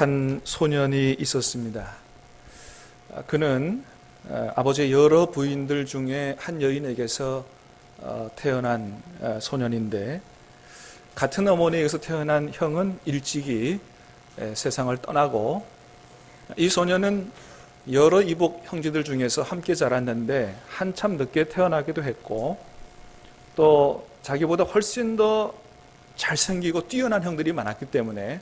한 소년이 있었습니다. 그는 아버지의 여러 부인들 중에 한 여인에게서 태어난 소년인데, 같은 어머니에게서 태어난 형은 일찍이 세상을 떠나고, 이 소년은 여러 이복 형제들 중에서 함께 자랐는데 한참 늦게 태어나기도 했고, 또 자기보다 훨씬 더 잘생기고 뛰어난 형들이 많았기 때문에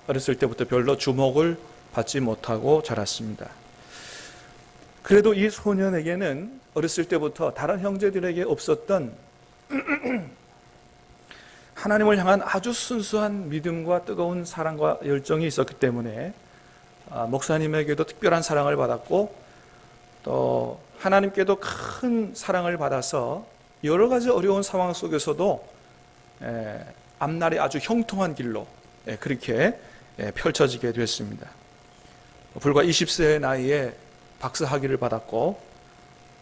어렸을 때부터 별로 주목을 받지 못하고 자랐습니다. 그래도 이 소년에게는 어렸을 때부터 다른 형제들에게 없었던 하나님을 향한 아주 순수한 믿음과 뜨거운 사랑과 열정이 있었기 때문에 목사님에게도 특별한 사랑을 받았고, 또 하나님께도 큰 사랑을 받아서 여러 가지 어려운 상황 속에서도 앞날이 아주 형통한 길로 그렇게 펼쳐지게 됐습니다. 불과 20세의 나이에 박사학위를 받았고,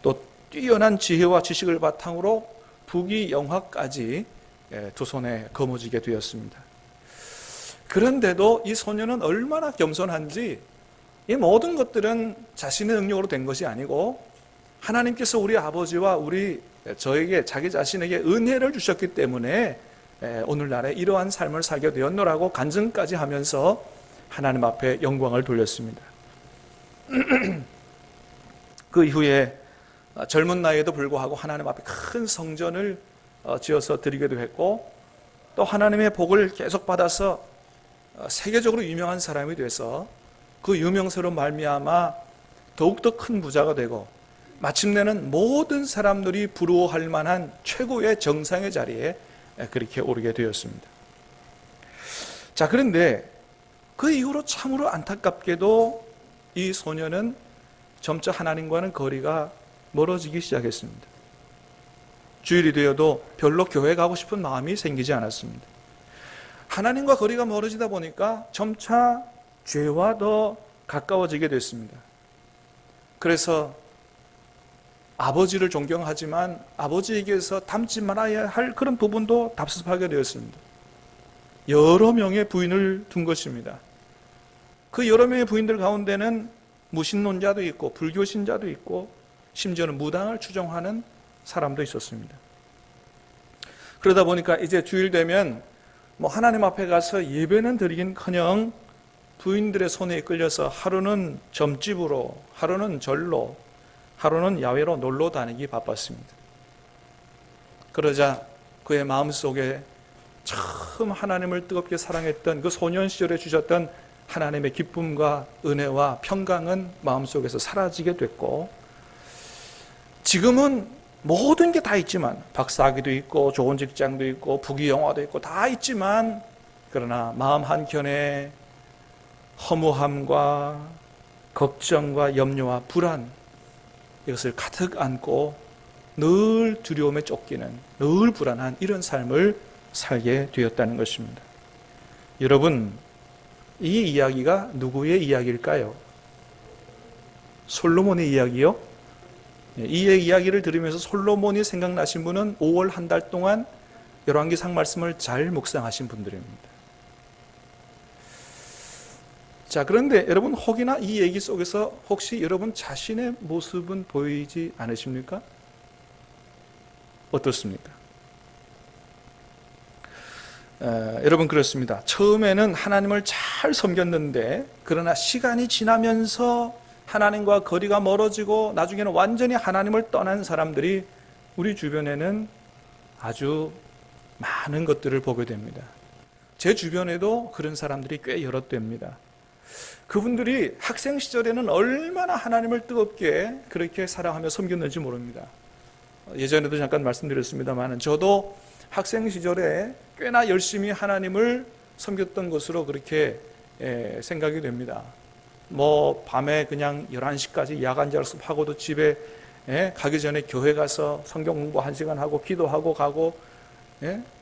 또 뛰어난 지혜와 지식을 바탕으로 부귀영화까지 두 손에 거머쥐게 되었습니다. 그런데도 이 소년은 얼마나 겸손한지, 이 모든 것들은 자신의 능력으로 된 것이 아니고 하나님께서 우리 아버지와 저에게, 자기 자신에게 은혜를 주셨기 때문에 오늘날에 이러한 삶을 살게 되었노라고 간증까지 하면서 하나님 앞에 영광을 돌렸습니다. 그 이후에 젊은 나이에도 불구하고 하나님 앞에 큰 성전을 지어서 드리기도 했고, 또 하나님의 복을 계속 받아서 세계적으로 유명한 사람이 돼서 그 유명세로 말미암아 더욱더 큰 부자가 되고, 마침내는 모든 사람들이 부러워할 만한 최고의 정상의 자리에 그렇게 오르게 되었습니다. 자, 그런데 그 이후로 참으로 안타깝게도 이 소년은 점차 하나님과는 거리가 멀어지기 시작했습니다. 주일이 되어도 별로 교회 가고 싶은 마음이 생기지 않았습니다. 하나님과 거리가 멀어지다 보니까 점차 죄와 더 가까워지게 됐습니다. 그래서 아버지를 존경하지만 아버지에게서 닮지 말아야 할 그런 부분도 답습하게 되었습니다. 여러 명의 부인을 둔 것입니다. 그 여러 명의 부인들 가운데는 무신론자도 있고 불교신자도 있고 심지어는 무당을 추종하는 사람도 있었습니다. 그러다 보니까 이제 주일 되면 하나님 앞에 가서 예배는 드리긴커녕 부인들의 손에 이끌려서 하루는 점집으로, 하루는 절로, 하루는 야외로 놀러 다니기 바빴습니다. 그러자 그의 마음속에 처음 하나님을 뜨겁게 사랑했던 그 소년 시절에 주셨던 하나님의 기쁨과 은혜와 평강은 마음속에서 사라지게 됐고, 지금은 모든 게 다 있지만, 박사학위도 있고 좋은 직장도 있고 부귀영화도 있고 다 있지만, 그러나 마음 한켠에 허무함과 걱정과 염려와 불안, 이것을 가득 안고 늘 두려움에 쫓기는, 늘 불안한 이런 삶을 살게 되었다는 것입니다. 여러분, 이 이야기가 누구의 이야기일까요? 솔로몬의 이야기요? 이 이야기를 들으면서 솔로몬이 생각나신 분은 5월 한 달 동안 열왕기상 말씀을 잘 묵상하신 분들입니다. 자, 그런데 여러분, 혹이나 이 얘기 속에서 혹시 여러분 자신의 모습은 보이지 않으십니까? 어떻습니까? 여러분, 그렇습니다. 처음에는 하나님을 잘 섬겼는데, 그러나 시간이 지나면서 하나님과 거리가 멀어지고 나중에는 완전히 하나님을 떠난 사람들이 우리 주변에는 아주 많은 것들을 보게 됩니다. 제 주변에도 그런 사람들이 꽤 여럿 됩니다. 그분들이 학생 시절에는 얼마나 하나님을 뜨겁게 그렇게 사랑하며 섬겼는지 모릅니다. 예전에도 잠깐 말씀드렸습니다만, 저도 학생 시절에 꽤나 열심히 하나님을 섬겼던 것으로 그렇게 생각이 됩니다. 밤에 그냥 11시까지 야간 작업하고도 집에 가기 전에 교회 가서 성경 공부 1시간 하고 기도하고 가고,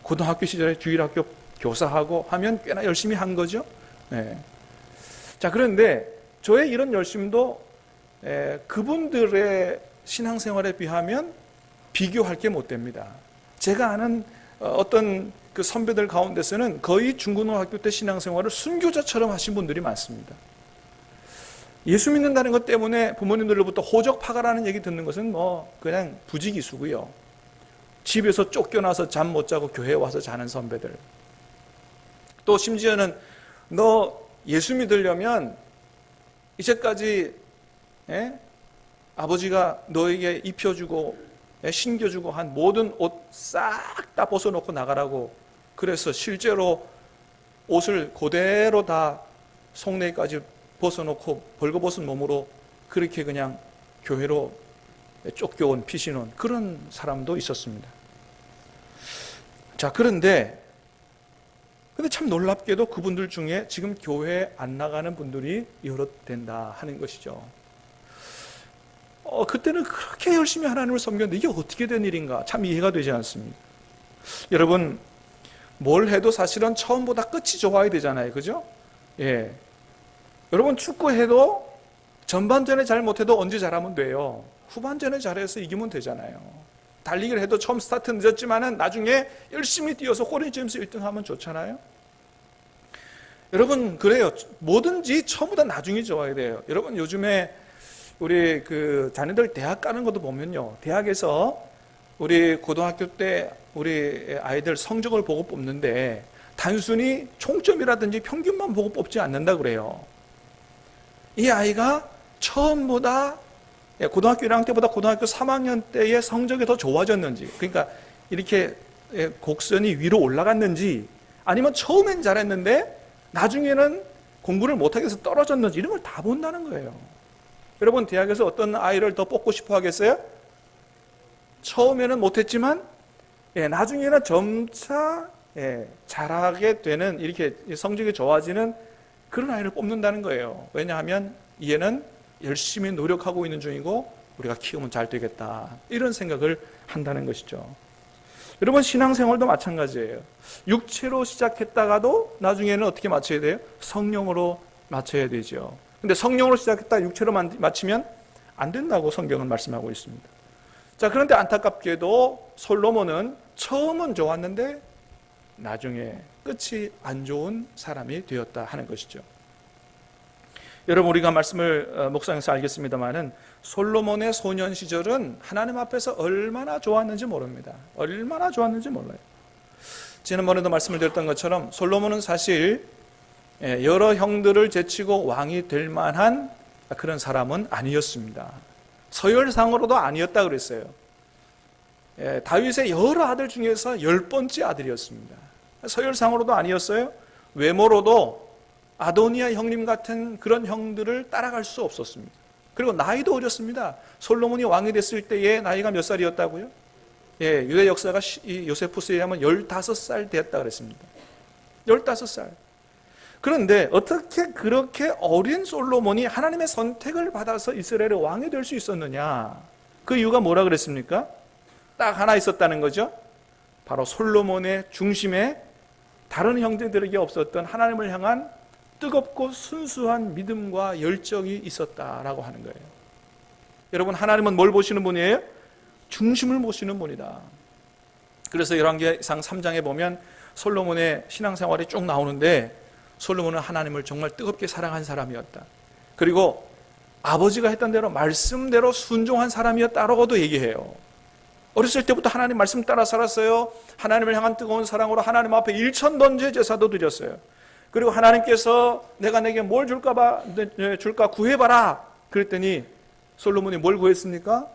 고등학교 시절에 주일학교 교사하고 하면 꽤나 열심히 한 거죠. 자, 그런데 저의 이런 열심도 그분들의 신앙생활에 비하면 비교할 게 못 됩니다. 제가 아는 어떤 그 선배들 가운데서는 거의 중고등학교 때 신앙생활을 순교자처럼 하신 분들이 많습니다. 예수 믿는다는 것 때문에 부모님들로부터 호적파가라는 얘기 듣는 것은 뭐 그냥 부지기수고요. 집에서 쫓겨나서 잠 못 자고 교회에 와서 자는 선배들. 또 심지어는 너 예수 믿으려면 이제까지 아버지가 너에게 입혀주고 신겨주고 한 모든 옷 싹 다 벗어놓고 나가라고, 그래서 실제로 옷을 그대로 다 속내까지 벗어놓고 벌거벗은 몸으로 그렇게 그냥 교회로 쫓겨온 피신온 그런 사람도 있었습니다. 자, 그런데 참 놀랍게도 그분들 중에 지금 교회에 안 나가는 분들이 여럿 된다 하는 것이죠. 그때는 그렇게 열심히 하나님을 섬겼는데 이게 어떻게 된 일인가 참 이해가 되지 않습니다. 여러분, 뭘 해도 사실은 처음보다 끝이 좋아야 되잖아요. 그죠? 예. 여러분, 축구해도 전반전에 잘 못해도 언제 잘하면 돼요? 후반전에 잘해서 이기면 되잖아요. 달리기를 해도 처음 스타트 늦었지만은 나중에 열심히 뛰어서 골인 점수 1등 하면 좋잖아요. 여러분, 그래요. 뭐든지 처음보다 나중이 좋아야 돼요. 여러분, 요즘에 우리 그 자녀들 대학 가는 것도 보면요, 대학에서 우리 고등학교 때 우리 아이들 성적을 보고 뽑는데 단순히 총점이라든지 평균만 보고 뽑지 않는다 그래요. 이 아이가 처음보다 고등학교 1학년 때보다 고등학교 3학년 때의 성적이 더 좋아졌는지, 그러니까 이렇게 곡선이 위로 올라갔는지, 아니면 처음엔 잘했는데 나중에는 공부를 못하게 해서 떨어졌는지, 이런 걸 다 본다는 거예요. 여러분, 대학에서 어떤 아이를 더 뽑고 싶어 하겠어요? 처음에는 못했지만 나중에는 점차 잘하게 되는, 이렇게 성적이 좋아지는 그런 아이를 뽑는다는 거예요. 왜냐하면 얘는 열심히 노력하고 있는 중이고 우리가 키우면 잘 되겠다, 이런 생각을 한다는 것이죠. 여러분, 신앙생활도 마찬가지예요. 육체로 시작했다가도 나중에는 어떻게 마쳐야 돼요? 성령으로 마쳐야 되죠. 근데 성령으로 시작했다 육체로 마치면 안 된다고 성경은 말씀하고 있습니다. 자, 그런데 안타깝게도 솔로몬은 처음은 좋았는데 나중에 끝이 안 좋은 사람이 되었다 하는 것이죠. 여러분, 우리가 말씀을 묵상해서 알겠습니다만은 솔로몬의 소년 시절은 하나님 앞에서 얼마나 좋았는지 모릅니다. 얼마나 좋았는지 몰라요. 지난번에도 말씀을 드렸던 것처럼 솔로몬은 사실 여러 형들을 제치고 왕이 될 만한 그런 사람은 아니었습니다. 서열상으로도 아니었다 그랬어요. 다윗의 여러 아들 중에서 10번째 아들이었습니다. 서열상으로도 아니었어요. 외모로도 아도니아 형님 같은 그런 형들을 따라갈 수 없었습니다. 그리고 나이도 어렸습니다. 솔로몬이 왕이 됐을 때의 나이가 몇 살이었다고요? 유대 역사가 요세푸스에 의하면 15살 되었다 그랬습니다. 15살. 그런데 어떻게 그렇게 어린 솔로몬이 하나님의 선택을 받아서 이스라엘의 왕이 될 수 있었느냐? 그 이유가 뭐라 그랬습니까? 딱 하나 있었다는 거죠. 바로 솔로몬의 중심에 다른 형제들에게 없었던 하나님을 향한 뜨겁고 순수한 믿음과 열정이 있었다라고 하는 거예요. 여러분, 하나님은 뭘 보시는 분이에요? 중심을 보시는 분이다. 그래서 열왕기상 3장에 보면 솔로몬의 신앙생활이 쭉 나오는데 솔로몬은 하나님을 정말 뜨겁게 사랑한 사람이었다. 그리고 아버지가 했던 대로 말씀대로 순종한 사람이었다라고도 얘기해요. 어렸을 때부터 하나님 말씀 따라 살았어요. 하나님을 향한 뜨거운 사랑으로 하나님 앞에 1000번째 제사도 드렸어요. 그리고 하나님께서 내가 내게 뭘 줄까 구해봐라 그랬더니 솔로몬이 뭘 구했습니까?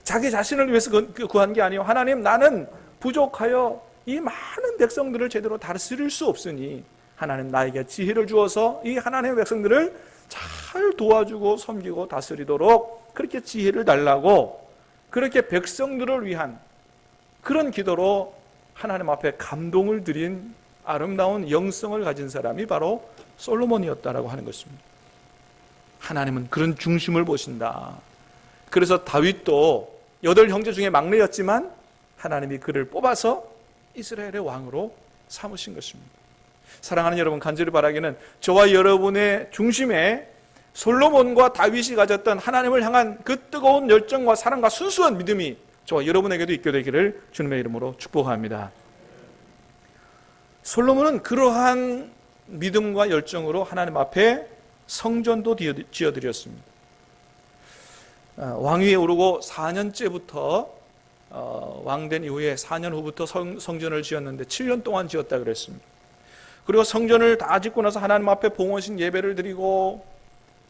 자기 자신을 위해서 구한 게 아니에요. 하나님, 나는 부족하여 이 많은 백성들을 제대로 다스릴 수 없으니 하나님 나에게 지혜를 주어서 이 하나님의 백성들을 잘 도와주고 섬기고 다스리도록 그렇게 지혜를 달라고, 그렇게 백성들을 위한 그런 기도로 하나님 앞에 감동을 드린 아름다운 영성을 가진 사람이 바로 솔로몬이었다라고 하는 것입니다. 하나님은 그런 중심을 보신다. 그래서 다윗도 8형제 중에 막내였지만 하나님이 그를 뽑아서 이스라엘의 왕으로 삼으신 것입니다. 사랑하는 여러분, 간절히 바라기는 저와 여러분의 중심에 솔로몬과 다윗이 가졌던 하나님을 향한 그 뜨거운 열정과 사랑과 순수한 믿음이 저와 여러분에게도 있게 되기를 주님의 이름으로 축복합니다. 솔로몬은 그러한 믿음과 열정으로 하나님 앞에 성전도 지어드렸습니다. 왕위에 오르고 4년째부터 왕된 이후에 4년 후부터 성전을 지었는데 7년 동안 지었다 그랬습니다. 그리고 성전을 다 짓고 나서 하나님 앞에 봉헌신 예배를 드리고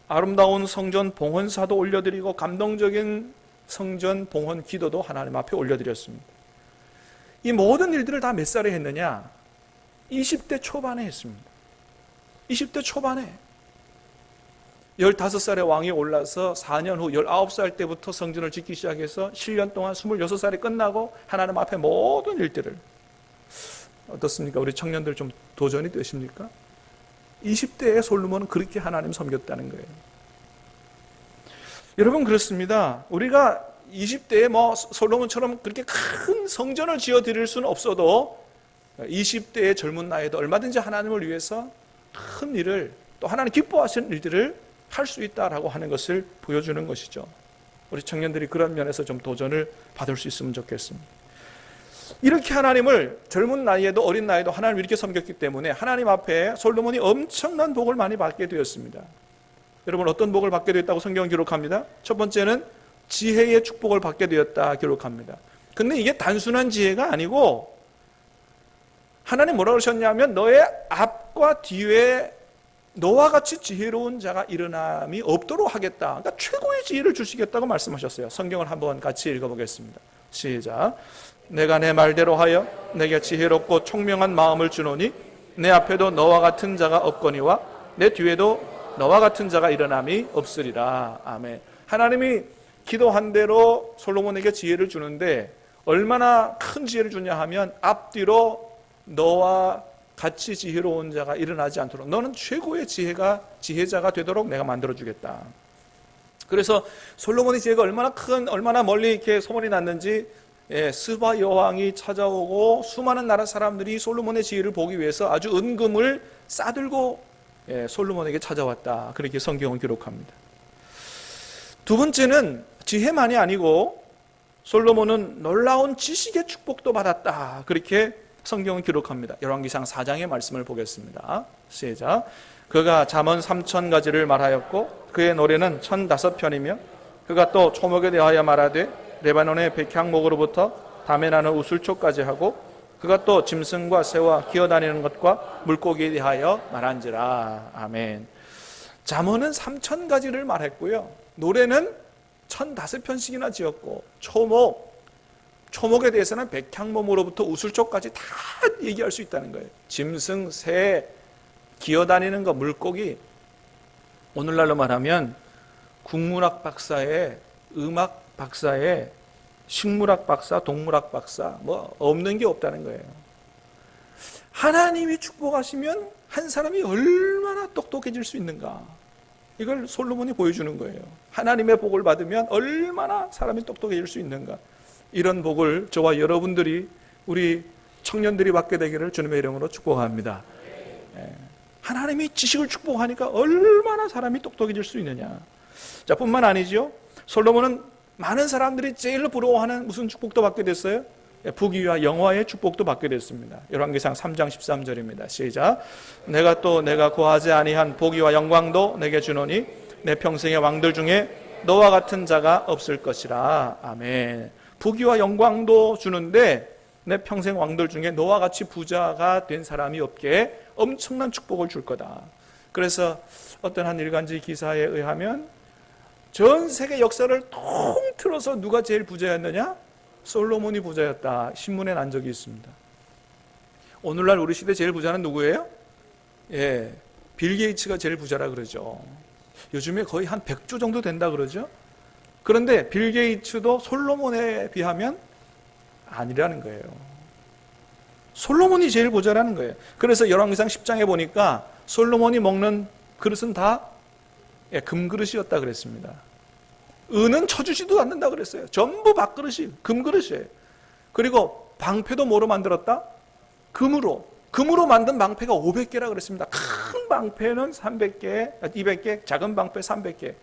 아름다운 성전 봉헌사도 올려드리고 감동적인 성전 봉헌 기도도 하나님 앞에 올려드렸습니다. 이 모든 일들을 다 몇 살에 했느냐? 20대 초반에 했습니다. 20대 초반에 15살에 왕이 올라서 4년 후 19살 때부터 성전을 짓기 시작해서 7년 동안 26살에 끝나고 하나님 앞에 모든 일들을. 어떻습니까? 우리 청년들 좀 도전이 되십니까? 20대에 솔로몬은 그렇게 하나님 섬겼다는 거예요. 여러분 그렇습니다. 우리가 20대에 솔로몬처럼 그렇게 큰 성전을 지어 드릴 수는 없어도 20대의 젊은 나이에도 얼마든지 하나님을 위해서 큰 일을, 또 하나님 기뻐하시는 일들을 할 수 있다라고 하는 것을 보여주는 것이죠. 우리 청년들이 그런 면에서 좀 도전을 받을 수 있으면 좋겠습니다. 이렇게 하나님을 젊은 나이에도 어린 나이에도 하나님을 이렇게 섬겼기 때문에 하나님 앞에 솔로몬이 엄청난 복을 많이 받게 되었습니다. 여러분 어떤 복을 받게 되었다고 성경은 기록합니다. 첫 번째는 지혜의 축복을 받게 되었다 기록합니다. 근데 이게 단순한 지혜가 아니고 하나님 뭐라고 그러셨냐면 너의 앞과 뒤에 너와 같이 지혜로운 자가 일어남이 없도록 하겠다. 그러니까 최고의 지혜를 주시겠다고 말씀하셨어요. 성경을 한번 같이 읽어보겠습니다. 시작. 내가 내 말대로 하여 내게 지혜롭고 총명한 마음을 주노니 내 앞에도 너와 같은 자가 없거니와 내 뒤에도 너와 같은 자가 일어남이 없으리라. 아멘. 하나님이 기도한 대로 솔로몬에게 지혜를 주는데 얼마나 큰 지혜를 주냐 하면 앞뒤로 너와 같이 지혜로운 자가 일어나지 않도록 너는 최고의 지혜자가 되도록 내가 만들어주겠다. 그래서 솔로몬의 지혜가 얼마나 멀리 이렇게 소문이 났는지 스바 여왕이 찾아오고 수많은 나라 사람들이 솔로몬의 지혜를 보기 위해서 아주 은금을 싸들고 솔로몬에게 찾아왔다. 그렇게 성경은 기록합니다. 두 번째는 지혜만이 아니고 솔로몬은 놀라운 지식의 축복도 받았다. 그렇게 성경은 기록합니다. 열왕기상 4장의 말씀을 보겠습니다. 시작. 그가 잠언 3000가지를 말하였고 그의 노래는 1005편이며 그가 또 초목에 대하여 말하되 레바논의 백향목으로부터 담에 나는 우술초까지 하고 그가 또 짐승과 새와 기어다니는 것과 물고기에 대하여 말한지라. 아멘. 잠언은 3000가지를 말했고요. 노래는 1005편씩이나 지었고 초목에 대해서는 백향목으로부터 우술초까지 다 얘기할 수 있다는 거예요. 짐승, 새, 기어다니는 것, 물고기. 오늘날로 말하면 국문학 박사에, 음악 박사에, 식물학 박사, 동물학 박사, 없는 게 없다는 거예요. 하나님이 축복하시면 한 사람이 얼마나 똑똑해질 수 있는가. 이걸 솔로몬이 보여주는 거예요. 하나님의 복을 받으면 얼마나 사람이 똑똑해질 수 있는가. 이런 복을 저와 여러분들이, 우리 청년들이 받게 되기를 주님의 이름으로 축복합니다. 하나님이 지식을 축복하니까 얼마나 사람이 똑똑해질 수 있느냐. 자, 뿐만 아니죠. 솔로몬은 많은 사람들이 제일 부러워하는 무슨 축복도 받게 됐어요? 부귀와 영화의 축복도 받게 됐습니다. 열왕기상 3장 13절입니다. 시작. 내가 구하지 아니한 부귀와 영광도 내게 주노니 내 평생의 왕들 중에 너와 같은 자가 없을 것이라. 아멘. 부귀와 영광도 주는데 내 평생 왕들 중에 너와 같이 부자가 된 사람이 없게 엄청난 축복을 줄 거다. 그래서 어떤 한 일간지 기사에 의하면 전 세계 역사를 통틀어서 누가 제일 부자였느냐? 솔로몬이 부자였다. 신문에 난 적이 있습니다. 오늘날 우리 시대 제일 부자는 누구예요? 빌 게이츠가 제일 부자라 그러죠. 요즘에 거의 한 100조 정도 된다 그러죠. 그런데 빌 게이츠도 솔로몬에 비하면 아니라는 거예요. 솔로몬이 제일 부자라는 거예요. 그래서 열왕기상 10장에 보니까 솔로몬이 먹는 그릇은 다 금그릇이었다 그랬습니다. 은은 쳐주지도 않는다 그랬어요. 전부 밥그릇이 금그릇이에요. 그리고 방패도 뭐로 만들었다? 금으로 만든 방패가 500개라 그랬습니다. 큰 방패는 300개, 200개, 작은 방패 300개.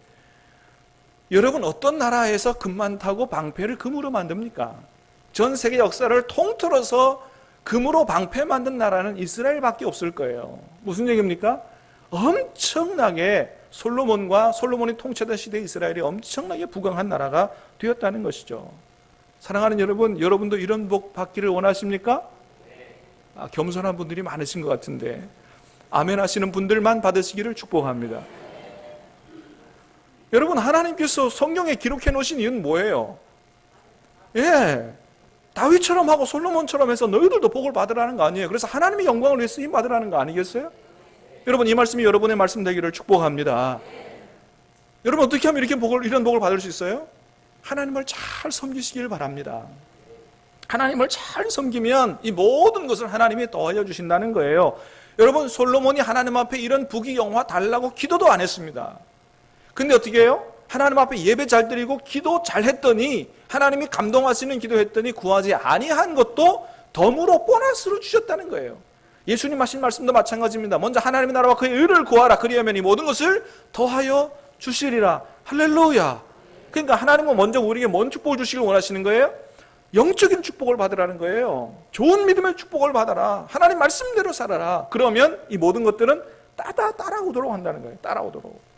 여러분 어떤 나라에서 금만 타고 방패를 금으로 만듭니까? 전 세계 역사를 통틀어서 금으로 방패 만든 나라는 이스라엘밖에 없을 거예요. 무슨 얘기입니까? 엄청나게 솔로몬이 통치하던 시대 이스라엘이 엄청나게 부강한 나라가 되었다는 것이죠. 사랑하는 여러분, 여러분도 이런 복 받기를 원하십니까? 겸손한 분들이 많으신 것 같은데 아멘 하시는 분들만 받으시기를 축복합니다. 여러분, 하나님께서 성경에 기록해 놓으신 이유는 뭐예요? 다윗처럼 하고 솔로몬처럼 해서 너희들도 복을 받으라는 거 아니에요. 그래서 하나님의 영광을 위해 쓰임 받으라는 거 아니겠어요? 여러분, 이 말씀이 여러분의 말씀 되기를 축복합니다. 여러분, 어떻게 하면 이런 복을 받을 수 있어요? 하나님을 잘 섬기시길 바랍니다. 하나님을 잘 섬기면 이 모든 것을 하나님이 더하여 주신다는 거예요. 여러분, 솔로몬이 하나님 앞에 이런 부귀영화 달라고 기도도 안 했습니다. 근데 어떻게 해요? 하나님 앞에 예배 잘 드리고 기도 잘 했더니 하나님이 감동하시는 기도했더니 구하지 아니한 것도 덤으로 보너스로 주셨다는 거예요. 예수님 하신 말씀도 마찬가지입니다. 먼저 하나님의 나라와 그의 의를 구하라. 그리하면 이 모든 것을 더하여 주시리라. 할렐루야. 그러니까 하나님은 먼저 우리에게 뭔 축복을 주시길 원하시는 거예요? 영적인 축복을 받으라는 거예요. 좋은 믿음의 축복을 받아라. 하나님 말씀대로 살아라. 그러면 이 모든 것들은 따라오도록 한다는 거예요. 따라오도록.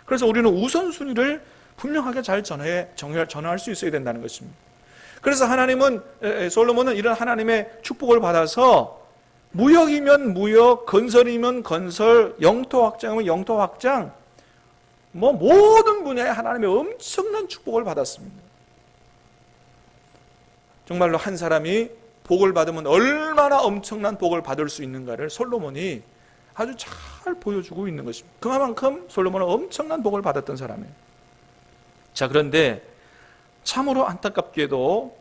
그래서 우리는 우선순위를 분명하게 잘 전할 수 있어야 된다는 것입니다. 그래서 솔로몬은 이런 하나님의 축복을 받아서 무역이면 무역, 건설이면 건설, 영토 확장이면 영토 확장, 모든 분야에 하나님의 엄청난 축복을 받았습니다. 정말로 한 사람이 복을 받으면 얼마나 엄청난 복을 받을 수 있는가를 솔로몬이 아주 잘 보여주고 있는 것입니다. 그만큼 솔로몬은 엄청난 복을 받았던 사람이에요. 자, 그런데 참으로 안타깝게도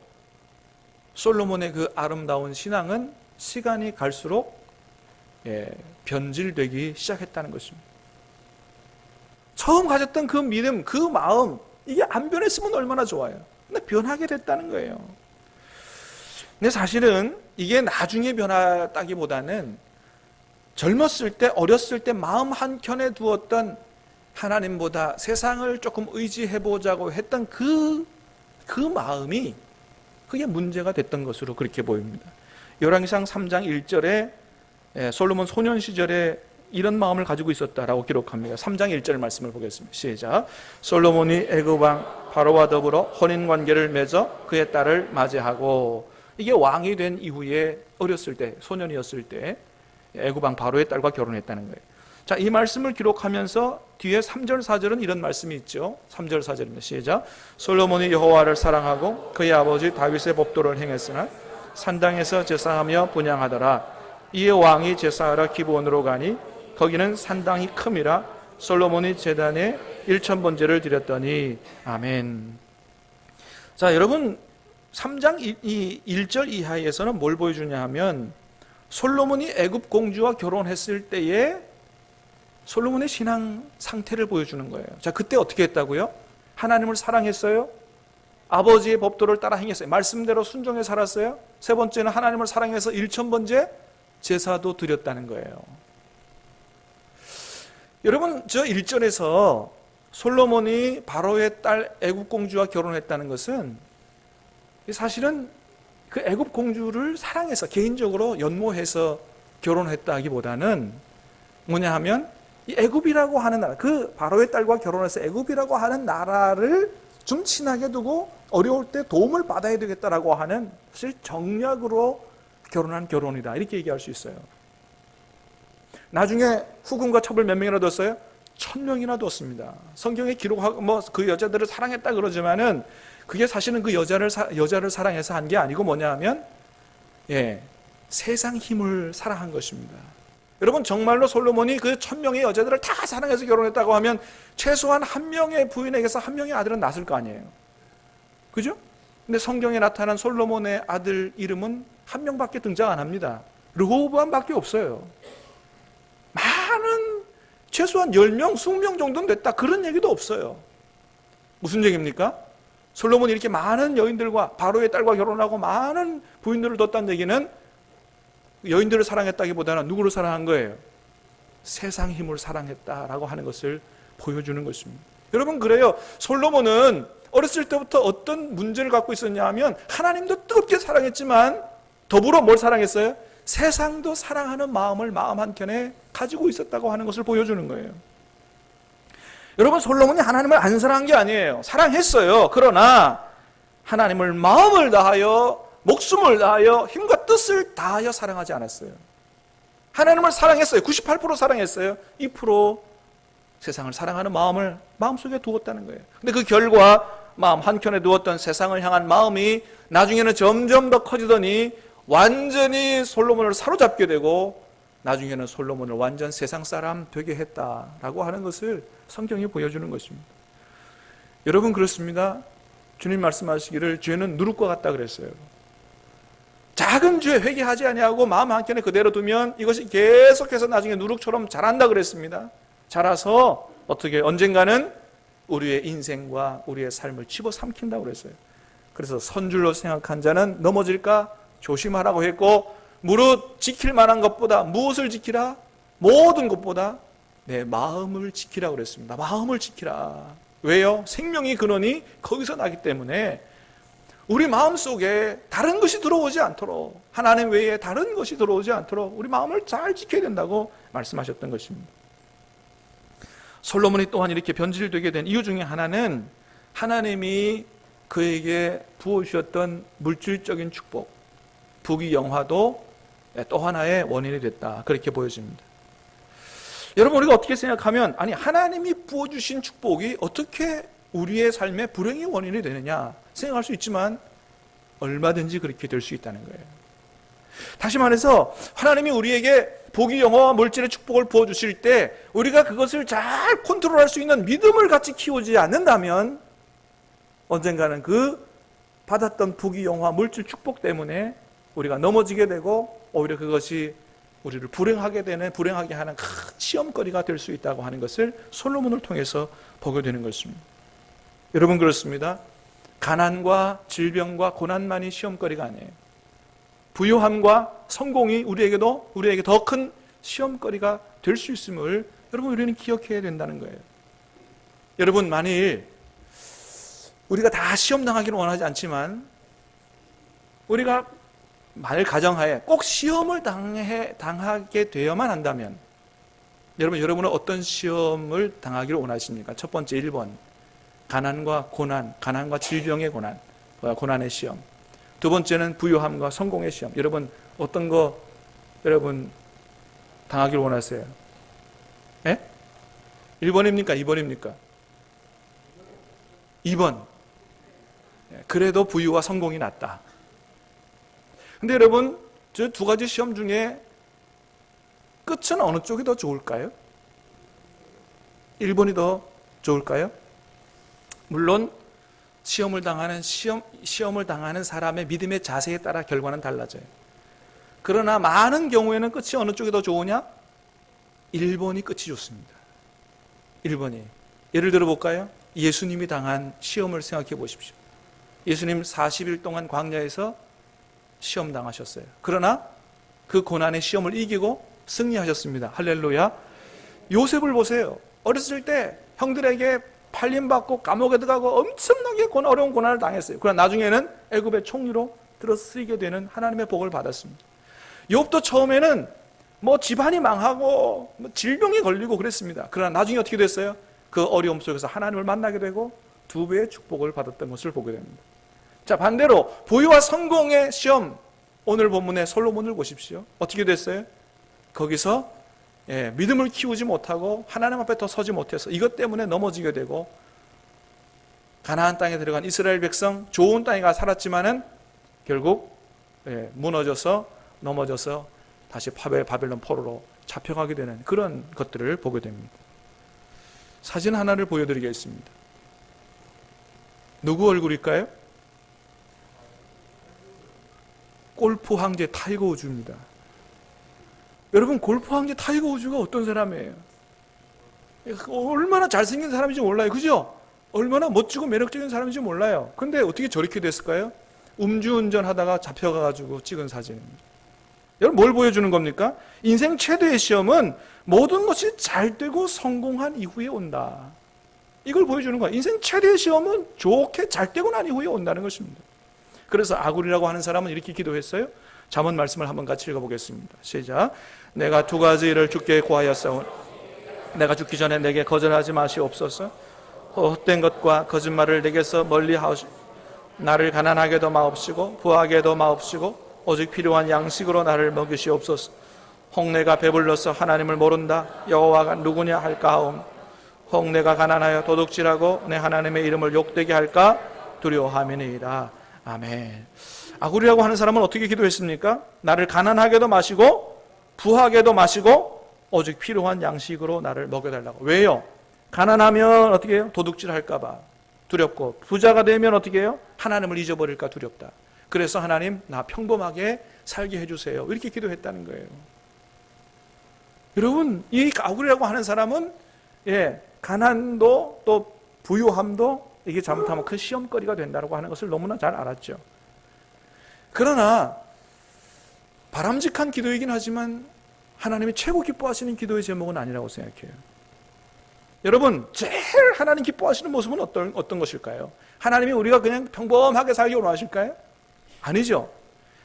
솔로몬의 그 아름다운 신앙은 시간이 갈수록 변질되기 시작했다는 것입니다. 처음 가졌던 그 믿음, 그 마음, 이게 안 변했으면 얼마나 좋아요. 근데 변하게 됐다는 거예요. 근데 사실은 이게 나중에 변했다기보다는 젊었을 때, 어렸을 때 마음 한켠에 두었던 하나님보다 세상을 조금 의지해보자고 했던 그 마음이 그게 문제가 됐던 것으로 그렇게 보입니다. 열왕기상 3장 1절에 솔로몬 소년 시절에 이런 마음을 가지고 있었다라고 기록합니다. 3장 1절 말씀을 보겠습니다. 시작. 솔로몬이 애굽 왕 바로와 더불어 혼인관계를 맺어 그의 딸을 맞이하고, 이게 왕이 된 이후에 어렸을 때, 소년이었을 때 애굽 왕 바로의 딸과 결혼했다는 거예요. 자, 이 말씀을 기록하면서 뒤에 3절 4절은 이런 말씀이 있죠. 3절 4절입니다. 시작. 솔로몬이 여호와를 사랑하고 그의 아버지 다윗의 법도를 행했으나 산당에서 제사하며 분향하더라. 이에 왕이 제사하러 기브온으로 가니 거기는 산당이 큼이라 솔로몬이 제단에 1000번제를 드렸더니. 아멘. 자, 여러분, 3장 1절 이하에서는 뭘 보여주냐 하면 솔로몬이 애굽 공주와 결혼했을 때에 솔로몬의 신앙 상태를 보여주는 거예요. 자, 그때 어떻게 했다고요? 하나님을 사랑했어요? 아버지의 법도를 따라 행했어요? 말씀대로 순종해 살았어요? 세 번째는 하나님을 사랑해서 1000번째 제사도 드렸다는 거예요. 여러분, 저 1절에서 솔로몬이 바로의 딸 애굽 공주와 결혼했다는 것은 사실은 그 애굽 공주를 사랑해서 개인적으로 연모해서 결혼했다기보다는 뭐냐 하면 이 애굽이라고 하는 나라, 그 바로의 딸과 결혼해서 애굽이라고 하는 나라를 좀 친하게 두고 어려울 때 도움을 받아야 되겠다라고 하는 사실 정략으로 결혼한 결혼이다, 이렇게 얘기할 수 있어요. 나중에 후궁과 첩을 몇 명이나 뒀어요? 1000명이나 뒀습니다. 성경에 기록하고 그 여자들을 사랑했다 그러지만은 그게 사실은 그 여자를 사랑해서 한 게 아니고 뭐냐 하면 세상 힘을 사랑한 것입니다. 여러분, 정말로 솔로몬이 그 1000명의 여자들을 다 사랑해서 결혼했다고 하면 최소한 한 명의 부인에게서 한 명의 아들은 낳았을 거 아니에요. 그죠? 근데 성경에 나타난 솔로몬의 아들 이름은 한 명밖에 등장 안 합니다. 르호보암밖에 없어요. 많은, 최소한 10명, 20명 정도는 됐다, 그런 얘기도 없어요. 무슨 얘기입니까? 솔로몬이 이렇게 많은 여인들과 바로의 딸과 결혼하고 많은 부인들을 뒀다는 얘기는 여인들을 사랑했다기보다는 누구를 사랑한 거예요? 세상 힘을 사랑했다라고 하는 것을 보여주는 것입니다. 여러분, 그래요. 솔로몬은 어렸을 때부터 어떤 문제를 갖고 있었냐 하면 하나님도 뜨겁게 사랑했지만 더불어 뭘 사랑했어요? 세상도 사랑하는 마음을 마음 한켠에 가지고 있었다고 하는 것을 보여주는 거예요. 여러분, 솔로몬이 하나님을 안 사랑한 게 아니에요. 사랑했어요. 그러나 하나님을 마음을 다하여, 목숨을 다하여, 힘과 뜻을 다하여 사랑하지 않았어요. 하나님을 사랑했어요. 98% 사랑했어요. 2% 세상을 사랑하는 마음을 마음속에 두었다는 거예요. 근데 그 결과 마음 한켠에 두었던 세상을 향한 마음이 나중에는 점점 더 커지더니 완전히 솔로몬을 사로잡게 되고 나중에는 솔로몬을 완전 세상 사람 되게 했다라고 하는 것을 성경이 보여주는 것입니다. 여러분, 그렇습니다. 주님 말씀하시기를 죄는 누룩과 같다 그랬어요. 작은 죄 회개하지 아니하고 마음 한켠에 그대로 두면 이것이 계속해서 나중에 누룩처럼 자란다 그랬습니다. 자라서 어떻게 언젠가는 우리의 인생과 우리의 삶을 집어삼킨다고 그랬어요. 그래서 선줄로 생각한 자는 넘어질까 조심하라고 했고, 무릇 지킬 만한 것보다 무엇을 지키라? 모든 것보다 내 마음을 지키라고 그랬습니다. 마음을 지키라. 왜요? 생명의 근원이 거기서 나기 때문에 우리 마음속에 다른 것이 들어오지 않도록, 하나님 외에 다른 것이 들어오지 않도록 우리 마음을 잘 지켜야 된다고 말씀하셨던 것입니다. 솔로몬이 또한 이렇게 변질되게 된 이유 중에 하나는 하나님이 그에게 부어주셨던 물질적인 축복, 부귀영화도 또 하나의 원인이 됐다, 그렇게 보여집니다. 여러분, 우리가 어떻게 생각하면, 아니 하나님이 부어주신 축복이 어떻게 우리의 삶의 불행의 원인이 되느냐 생각할 수 있지만 얼마든지 그렇게 될 수 있다는 거예요. 다시 말해서 하나님이 우리에게 복이 영화와 물질의 축복을 부어주실 때 우리가 그것을 잘 컨트롤할 수 있는 믿음을 같이 키우지 않는다면 언젠가는 그 받았던 복이 영화 물질 축복 때문에 우리가 넘어지게 되고 오히려 그것이 우리를 불행하게 하는 큰 시험거리가 될 수 있다고 하는 것을 솔로몬을 통해서 보게 되는 것입니다. 여러분, 그렇습니다. 가난과 질병과 고난만이 시험거리가 아니에요. 부유함과 성공이 우리에게 더 큰 시험거리가 될 수 있음을 여러분, 우리는 기억해야 된다는 거예요. 여러분, 만일 우리가 다 시험 당하기를 원하지 않지만 우리가 만일 가정하에 꼭 시험을 당하게 되어만 한다면 여러분은 어떤 시험을 당하기를 원하십니까? 첫 번째 1번, 가난과 고난, 가난과 질병의 고난의 시험. 두 번째는 부유함과 성공의 시험. 여러분, 어떤 거 여러분 당하기를 원하세요? 예? 1번입니까? 2번입니까? 2번. 그래도 부유와 성공이 낫다. 근데 여러분, 저 두 가지 시험 중에 끝은 어느 쪽이 더 좋을까요? 1번이 더 좋을까요? 물론 시험을 당하는 사람의 믿음의 자세에 따라 결과는 달라져요. 그러나 많은 경우에는 끝이 어느 쪽이 더 좋으냐? 1번이 끝이 좋습니다. 1번이. 예를 들어 볼까요? 예수님이 당한 시험을 생각해 보십시오. 예수님 40일 동안 광야에서 시험 당하셨어요. 그러나 그 고난의 시험을 이기고 승리하셨습니다. 할렐루야. 요셉을 보세요. 어렸을 때 형들에게 팔림받고 감옥에 들어가고 엄청나게 어려운 고난을 당했어요. 그러나 나중에는 애굽의 총리로 들어 쓰이게 되는 하나님의 복을 받았습니다. 욥도 처음에는 집안이 망하고 질병에 걸리고 그랬습니다. 그러나 나중에 어떻게 됐어요? 그 어려움 속에서 하나님을 만나게 되고 2배의 축복을 받았던 것을 보게 됩니다. 자, 반대로 부유와 성공의 시험, 오늘 본문의 솔로몬을 보십시오. 어떻게 됐어요? 거기서 믿음을 키우지 못하고 하나님 앞에 더 서지 못해서 이것 때문에 넘어지게 되고, 가나안 땅에 들어간 이스라엘 백성 좋은 땅에 가 살았지만은 결국 무너져서 넘어져서 다시 바벨론 포로로 잡혀가게 되는 그런 것들을 보게 됩니다. 사진 하나를 보여드리겠습니다. 누구 얼굴일까요? 골프 황제 타이거 우즈입니다. 여러분, 골프 황제 타이거 우즈가 어떤 사람이에요? 얼마나 잘생긴 사람인지 몰라요. 그죠? 얼마나 멋지고 매력적인 사람인지 몰라요. 근데 어떻게 저렇게 됐을까요? 음주운전 하다가 잡혀가가지고 찍은 사진입니다. 여러분, 뭘 보여주는 겁니까? 인생 최대의 시험은 모든 것이 잘 되고 성공한 이후에 온다. 이걸 보여주는 거예요. 인생 최대의 시험은 좋게 잘 되고 난 이후에 온다는 것입니다. 그래서 아굴이라고 하는 사람은 이렇게 기도했어요. 잠언 말씀을 한번 같이 읽어보겠습니다. 시작. 내가 두 가지 일을 주께 구하였사오니 내가 죽기 전에 내게 거절하지 마시옵소서. 헛된 것과 거짓말을 내게서 멀리 하시고 나를 가난하게도 마옵시고 부하게도 마옵시고 오직 필요한 양식으로 나를 먹이시옵소서. 혹 내가 배불러서 하나님을 모른다 여호와가 누구냐 할까 하오며 혹 내가 가난하여 도둑질하고 내 하나님의 이름을 욕되게 할까 두려워함이니이다. 아멘. 아구리라고 하는 사람은 어떻게 기도했습니까? 나를 가난하게도 마시고 부하게도 마시고 오직 필요한 양식으로 나를 먹여달라고. 왜요? 가난하면 어떻게 해요? 도둑질 할까봐 두렵고, 부자가 되면 어떻게 해요? 하나님을 잊어버릴까 두렵다. 그래서 하나님 나 평범하게 살게 해주세요. 이렇게 기도했다는 거예요. 여러분, 이 아구리라고 하는 사람은 가난도 또 부유함도 이게 잘못하면 큰 시험거리가 된다고 하는 것을 너무나 잘 알았죠. 그러나 바람직한 기도이긴 하지만 하나님이 최고 기뻐하시는 기도의 제목은 아니라고 생각해요. 여러분, 제일 하나님 기뻐하시는 모습은 어떤 것일까요? 하나님이 우리가 그냥 평범하게 살기 원하실까요? 아니죠.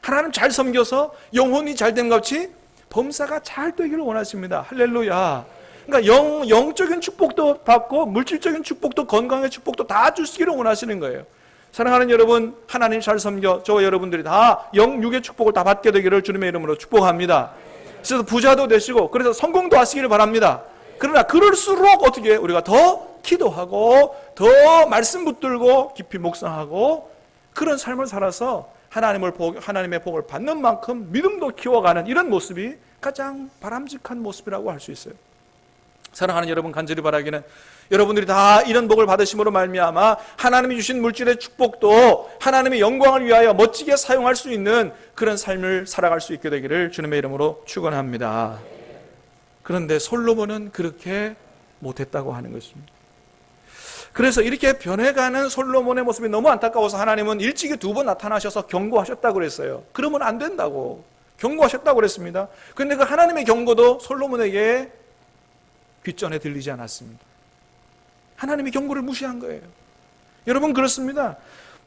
하나님 잘 섬겨서 영혼이 잘된 것 같이 범사가 잘 되기를 원하십니다. 할렐루야. 그러니까 영적인 축복도 받고 물질적인 축복도 건강의 축복도 다 주시기를 원하시는 거예요. 사랑하는 여러분, 하나님 잘 섬겨 저와 여러분들이 다 영육의 축복을 다 받게 되기를 주님의 이름으로 축복합니다. 그래서 부자도 되시고 그래서 성공도 하시기를 바랍니다. 그러나 그럴수록 어떻게 해요? 우리가 더 기도하고 더 말씀 붙들고 깊이 묵상하고 그런 삶을 살아서 하나님의 복을 받는 만큼 믿음도 키워가는 이런 모습이 가장 바람직한 모습이라고 할 수 있어요. 사랑하는 여러분, 간절히 바라기는 여러분들이 다 이런 복을 받으심으로 말미암아 하나님이 주신 물질의 축복도 하나님의 영광을 위하여 멋지게 사용할 수 있는 그런 삶을 살아갈 수 있게 되기를 주님의 이름으로 축원합니다. 그런데 솔로몬은 그렇게 못했다고 하는 것입니다. 그래서 이렇게 변해가는 솔로몬의 모습이 너무 안타까워서 하나님은 일찍이 2번 나타나셔서 경고하셨다고 그랬어요. 그러면 안 된다고 경고하셨다고 그랬습니다. 그런데 그 하나님의 경고도 솔로몬에게 귓전에 들리지 않았습니다. 하나님의 경고를 무시한 거예요. 여러분, 그렇습니다.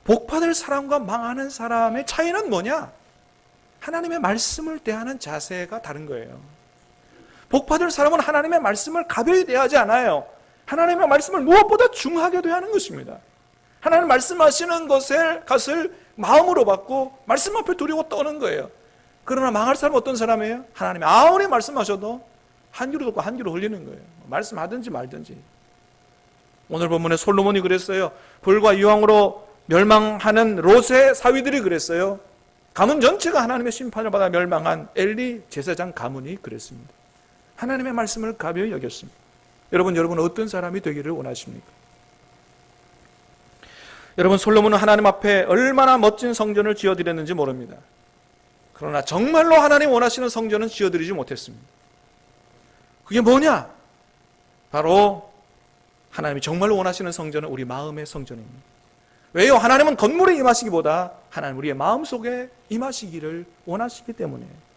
복받을 사람과 망하는 사람의 차이는 뭐냐? 하나님의 말씀을 대하는 자세가 다른 거예요. 복받을 사람은 하나님의 말씀을 가벼이 대하지 않아요. 하나님의 말씀을 무엇보다 중하게 대하는 것입니다. 하나님 말씀하시는 것을 마음으로 받고 말씀 앞에 두려워 떠는 거예요. 그러나 망할 사람은 어떤 사람이에요? 하나님이 아무리 말씀하셔도 한 귀로 듣고 한 귀로 흘리는 거예요. 말씀하든지 말든지. 오늘 본문에 솔로몬이 그랬어요. 불과 이왕으로 멸망하는 롯의 사위들이 그랬어요. 가문 전체가 하나님의 심판을 받아 멸망한 엘리 제사장 가문이 그랬습니다. 하나님의 말씀을 가벼이 여겼습니다. 여러분은 어떤 사람이 되기를 원하십니까? 여러분, 솔로몬은 하나님 앞에 얼마나 멋진 성전을 지어드렸는지 모릅니다. 그러나 정말로 하나님 원하시는 성전은 지어드리지 못했습니다. 그게 뭐냐? 바로 하나님이 정말로 원하시는 성전은 우리 마음의 성전입니다. 왜요? 하나님은 건물에 임하시기보다 하나님 우리의 마음속에 임하시기를 원하시기 때문이에요.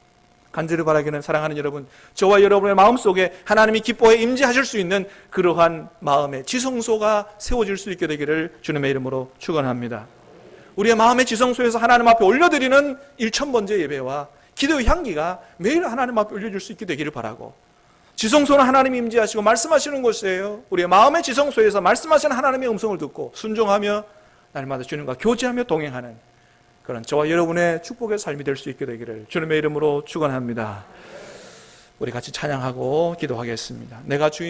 간절히 바라기는 사랑하는 여러분, 저와 여러분의 마음속에 하나님이 기뻐해 임재하실 수 있는 그러한 마음의 지성소가 세워질 수 있게 되기를 주님의 이름으로 축원합니다. 우리의 마음의 지성소에서 하나님 앞에 올려드리는 1000번째 예배와 기도의 향기가 매일 하나님 앞에 올려질 수 있게 되기를 바라고, 지성소는 하나님이 임재하시고 말씀하시는 곳이에요. 우리의 마음의 지성소에서 말씀하시는 하나님의 음성을 듣고 순종하며 날마다 주님과 교제하며 동행하는 그런 저와 여러분의 축복의 삶이 될 수 있게 되기를 주님의 이름으로 축원합니다. 우리 같이 찬양하고 기도하겠습니다. 내가 주인